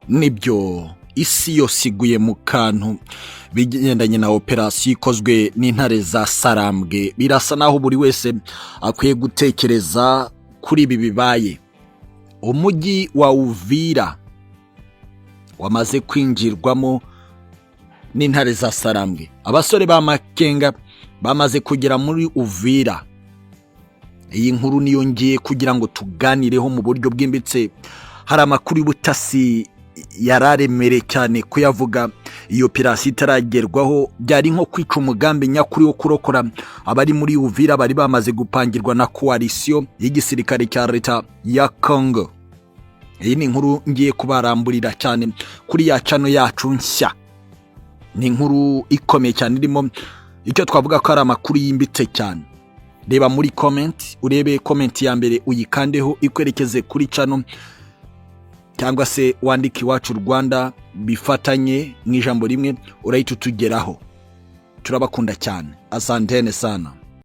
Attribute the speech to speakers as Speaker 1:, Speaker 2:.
Speaker 1: nibyo isi yose iguye mu kantu bigendanye na operasiyo ikozwe n'intare za Sarambwe. Birasa naho buri wese akwiye gutekereza kuri ibi bibaye. Umujyi wa Uvira wamaze kwinjirwamo n'intare za Sarambwe. Abasore ba Makenga bamaze kugera muri Uvira. Iyi nkuru niyo ngiye kugira ngo tuganireho mu buryo bwimbitse. Hari amakuru y'ubutasi yararemere cyane kuyavuga. Iyo operasiyo itaragerwaho byari nko kwica umugambi nyakuri wo kurokora abari muri Uvira bari bamaze gupangirwa na coalition y'igisirikare cya leta ya Congo. Iyi ni inkuru ngiye kubaramburira cyane kuri ya channel yacu nshya. Ni inkuru ikomeye cyane irimo icyo twavuga ko ari amakuru yimbitse cyane. Reba muri comment, urebe comment ya mbere uyikandeho ikwerekeze kuri channel, cyangwa se wandike Iwacu Rwanda bifatanye mu ijambo rimwe urahita utugeraho. Turabakunda cyane. Asantene sana.